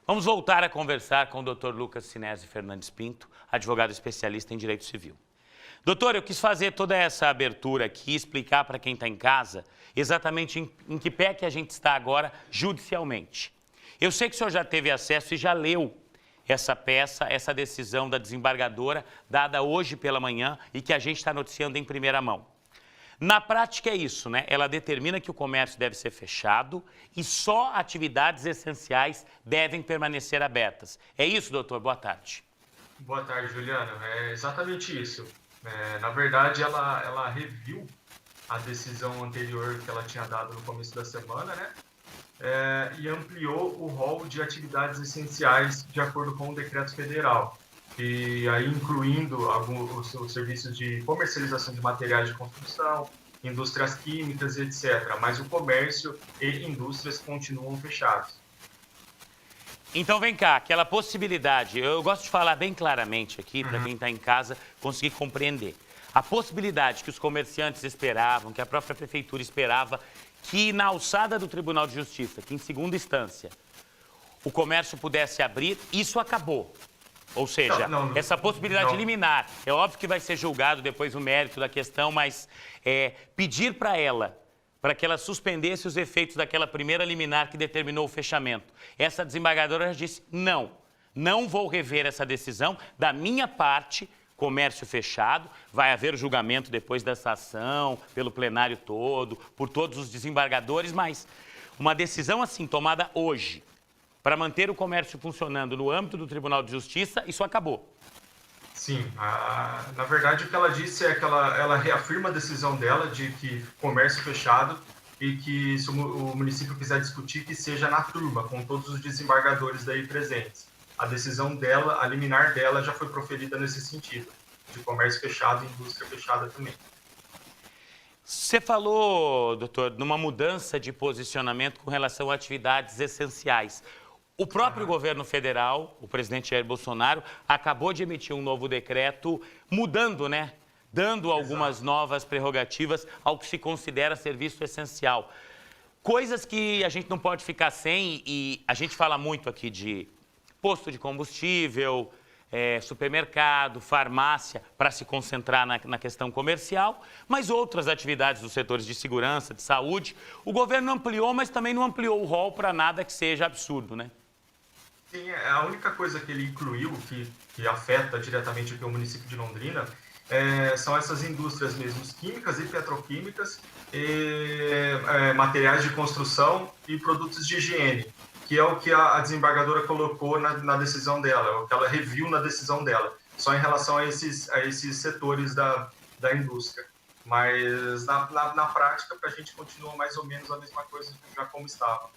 Vamos voltar a conversar com o Dr. Lucas Sinésio Fernandes Pinto, advogado especialista em direito civil. Doutor, eu quis fazer toda essa abertura aqui, explicar para quem está em casa exatamente em que pé que a gente está agora judicialmente. Eu sei que o senhor já teve acesso e já leu essa peça, essa decisão da desembargadora, dada hoje pela manhã e que a gente está noticiando em primeira mão. Na prática é isso, né? Ela determina que o comércio deve ser fechado e só atividades essenciais devem permanecer abertas. É isso, doutor? Boa tarde. Boa tarde, Juliano. É exatamente isso. Na verdade, ela reviu a decisão anterior que ela tinha dado no começo da semana, né? E ampliou o rol de atividades essenciais de acordo com o decreto federal, e aí incluindo os serviços de comercialização de materiais de construção, indústrias químicas, etc. Mas o comércio e indústrias continuam fechados. Então vem cá, aquela possibilidade, eu gosto de falar bem claramente aqui, para quem está em casa conseguir compreender. A possibilidade que os comerciantes esperavam, que a própria prefeitura esperava, que na alçada do Tribunal de Justiça, que em segunda instância, o comércio pudesse abrir, isso acabou. Ou seja, essa possibilidade liminar, é óbvio que vai ser julgado depois o mérito da questão, mas pedir para ela, para que ela suspendesse os efeitos daquela primeira liminar que determinou o fechamento. Essa desembargadora já disse, não vou rever essa decisão, da minha parte, comércio fechado, vai haver julgamento depois dessa ação, pelo plenário todo, por todos os desembargadores, mas uma decisão assim, tomada hoje, para manter o comércio funcionando no âmbito do Tribunal de Justiça, isso acabou. Sim, na verdade o que ela disse é que ela reafirma a decisão dela de que comércio fechado e que se o município quiser discutir, que seja na turma, com todos os desembargadores daí presentes. A decisão dela, a liminar dela já foi proferida nesse sentido, de comércio fechado e indústria fechada também. Você falou, doutor, numa mudança de posicionamento com relação a atividades essenciais. O próprio governo federal, o presidente Jair Bolsonaro, acabou de emitir um novo decreto mudando, né? Dando algumas novas prerrogativas ao que se considera serviço essencial. Coisas que a gente não pode ficar sem, e a gente fala muito aqui de posto de combustível, supermercado, farmácia, para se concentrar na questão comercial, mas outras atividades dos setores de segurança, de saúde, o governo ampliou, mas também não ampliou o rol para nada que seja absurdo, né? Sim, a única coisa que ele incluiu, que afeta diretamente aqui o município de Londrina, são essas indústrias mesmo, químicas e petroquímicas, materiais de construção e produtos de higiene, que é o que a desembargadora colocou na decisão dela, o que ela reviu na decisão dela, só em relação a esses setores da indústria. Mas na prática, para a gente continua mais ou menos a mesma coisa já como estava.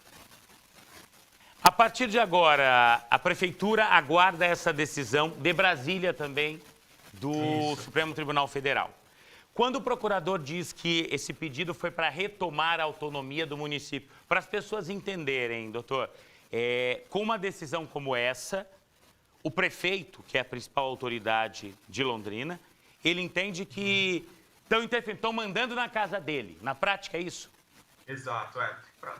A partir de agora, a Prefeitura aguarda essa decisão de Brasília também, do Supremo Tribunal Federal. Quando o procurador diz que esse pedido foi para retomar a autonomia do município, para as pessoas entenderem, doutor, com uma decisão como essa, o prefeito, que é a principal autoridade de Londrina, ele entende que estão mandando na casa dele. Na prática é isso? Exato,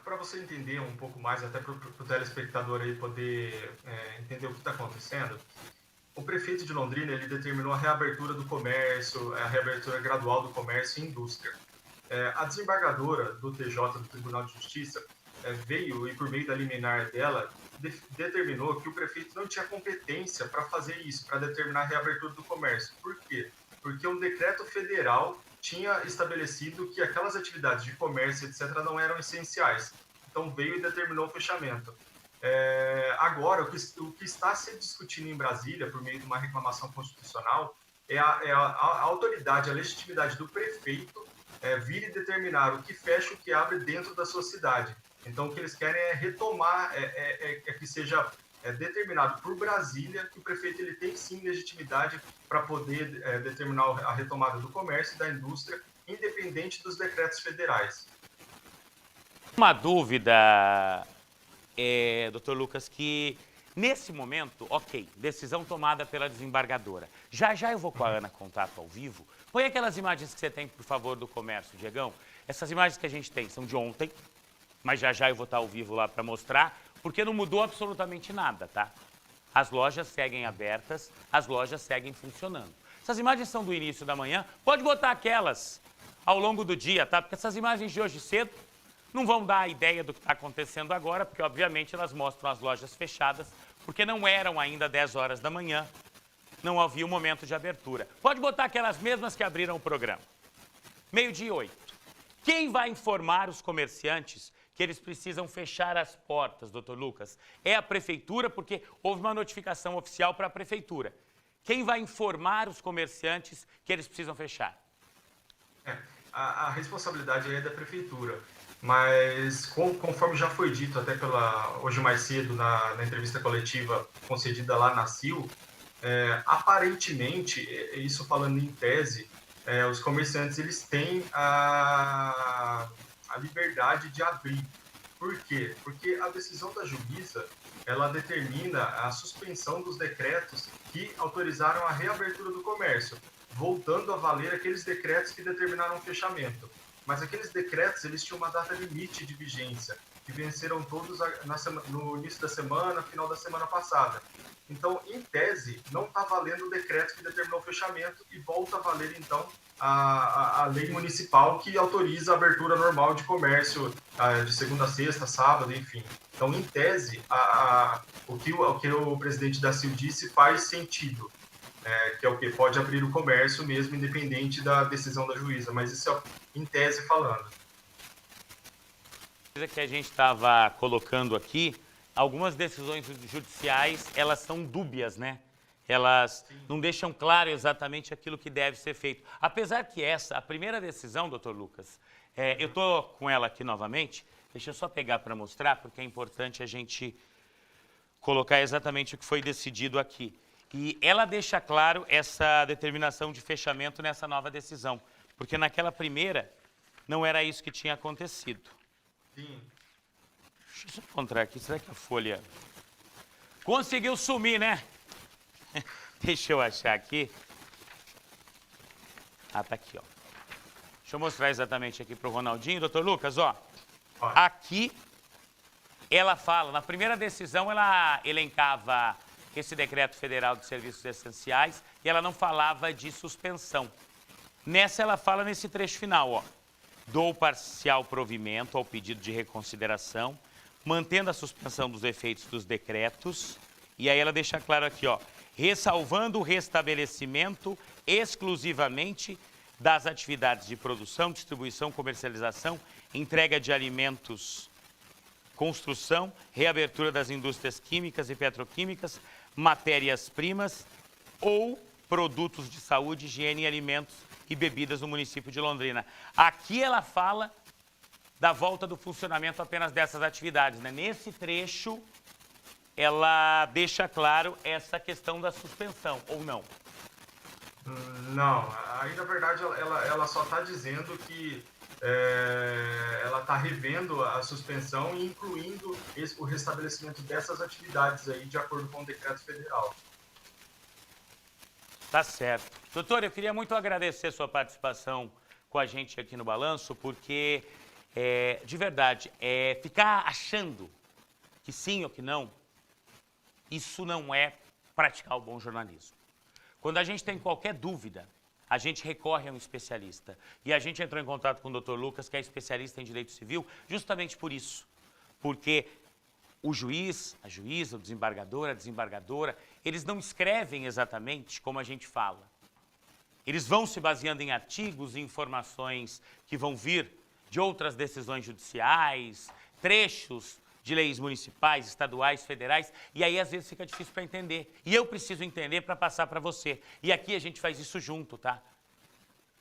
Para você entender um pouco mais, até para o telespectador aí poder entender o que está acontecendo, o prefeito de Londrina ele determinou a reabertura do comércio, a reabertura gradual do comércio e indústria. A desembargadora do TJ, do Tribunal de Justiça, veio e por meio da liminar dela, determinou que o prefeito não tinha competência para fazer isso, para determinar a reabertura do comércio. Por quê? Porque um decreto federal tinha estabelecido que aquelas atividades de comércio, etc., não eram essenciais. Então, veio e determinou o fechamento. Agora, o que está se discutindo em Brasília, por meio de uma reclamação constitucional, é a autoridade, a legitimidade do prefeito vir e determinar o que fecha e o que abre dentro da sua cidade. Então, o que eles querem é retomar, que seja determinado por Brasília que o prefeito ele tem sim legitimidade para poder determinar a retomada do comércio e da indústria, independente dos decretos federais. Uma dúvida, doutor Lucas, que nesse momento, ok, decisão tomada pela desembargadora. Já eu vou com a Ana contato ao vivo. Põe aquelas imagens que você tem, por favor, do comércio, Diegão. Essas imagens que a gente tem são de ontem, mas já eu vou estar ao vivo lá para mostrar porque não mudou absolutamente nada, tá? As lojas seguem abertas, as lojas seguem funcionando. Essas imagens são do início da manhã, pode botar aquelas ao longo do dia, tá? Porque essas imagens de hoje cedo não vão dar a ideia do que está acontecendo agora, porque obviamente elas mostram as lojas fechadas, porque não eram ainda 10 horas da manhã, não havia um momento de abertura. Pode botar aquelas mesmas que abriram o programa. 12h08. Quem vai informar os comerciantes que eles precisam fechar as portas, doutor Lucas? É a prefeitura, porque houve uma notificação oficial para a prefeitura. Quem vai informar os comerciantes que eles precisam fechar? A responsabilidade é da prefeitura, mas conforme já foi dito até hoje mais cedo na entrevista coletiva concedida lá na CIL, aparentemente, isso falando em tese, os comerciantes eles têm a liberdade de abrir. Por quê? Porque a decisão da juíza, ela determina a suspensão dos decretos que autorizaram a reabertura do comércio, voltando a valer aqueles decretos que determinaram o fechamento. Mas aqueles decretos, eles tinham uma data limite de vigência, que venceram todos no início da semana, final da semana passada. Então, em tese, não está valendo o decreto que determinou o fechamento e volta a valer, então, a lei municipal que autoriza a abertura normal de comércio de segunda a sexta, sábado, enfim. Então, em tese, o que o presidente da CIL disse faz sentido, que é o que pode abrir o comércio mesmo, independente da decisão da juíza, mas isso é em tese falando. Que a gente estava colocando aqui, algumas decisões judiciais, elas são dúbias, né? Elas não deixam claro exatamente aquilo que deve ser feito. Apesar que a primeira decisão, doutor Lucas, eu estou com ela aqui novamente, deixa eu só pegar para mostrar, porque é importante a gente colocar exatamente o que foi decidido aqui. E ela deixa claro essa determinação de fechamento nessa nova decisão, porque naquela primeira não era isso que tinha acontecido. Sim. Deixa eu encontrar aqui, será que a folha conseguiu sumir, né? Deixa eu achar aqui. Ah, tá aqui, ó. Deixa eu mostrar exatamente aqui para o Ronaldinho. Doutor Lucas, ó. Aqui ela fala, na primeira decisão ela elencava esse decreto federal de serviços essenciais e ela não falava de suspensão. Nessa ela fala nesse trecho final, ó. Dou parcial provimento ao pedido de reconsideração, mantendo a suspensão dos efeitos dos decretos. E aí ela deixa claro aqui, ó, ressalvando o restabelecimento exclusivamente das atividades de produção, distribuição, comercialização, entrega de alimentos, construção, reabertura das indústrias químicas e petroquímicas, matérias-primas ou produtos de saúde, higiene e alimentos e bebidas no município de Londrina. Aqui ela fala da volta do funcionamento apenas dessas atividades, né? Nesse trecho, ela deixa claro essa questão da suspensão, ou não? Não, aí na verdade ela só está dizendo que ela está revendo a suspensão e incluindo o restabelecimento dessas atividades aí de acordo com o decreto federal. Tá certo. Doutor, eu queria muito agradecer sua participação com a gente aqui no Balanço, porque, de verdade, ficar achando que sim ou que não, isso não é praticar o bom jornalismo. Quando a gente tem qualquer dúvida, a gente recorre a um especialista. E a gente entrou em contato com o Dr. Lucas, que é especialista em direito civil, justamente por isso. Porque o juiz, a juíza, o desembargador, a desembargadora, eles não escrevem exatamente como a gente fala. Eles vão se baseando em artigos e informações que vão vir de outras decisões judiciais, trechos de leis municipais, estaduais, federais, e aí às vezes fica difícil para entender. E eu preciso entender para passar para você. E aqui a gente faz isso junto, tá?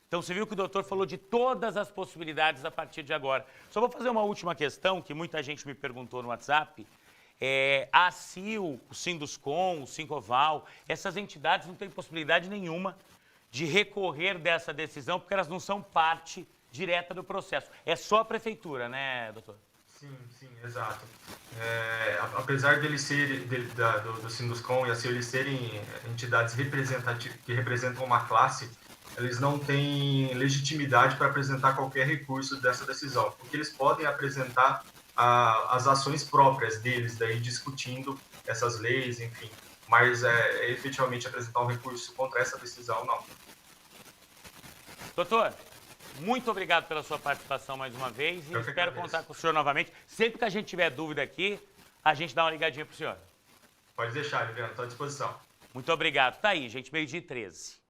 Então você viu que o doutor falou de todas as possibilidades a partir de agora. Só vou fazer uma última questão que muita gente me perguntou no WhatsApp. A CIL, o Sinduscom, o Sincoval, essas entidades não têm possibilidade nenhuma de recorrer dessa decisão porque elas não são parte direta do processo. É só a prefeitura, né, doutor? Sim, exato. Apesar deles serem, do Sinduscom e a CIL, eles serem entidades representativas, que representam uma classe, eles não têm legitimidade para apresentar qualquer recurso dessa decisão. O que eles podem apresentar as ações próprias deles, daí discutindo essas leis, enfim. Mas efetivamente apresentar um recurso contra essa decisão, não. Doutor, muito obrigado pela sua participação mais uma vez e Eu que espero agradeço. contar com o senhor novamente. Sempre que a gente tiver dúvida aqui, a gente dá uma ligadinha pro senhor. Pode deixar, Liviano, estou à disposição. Muito obrigado. Tá aí, gente, 12h13.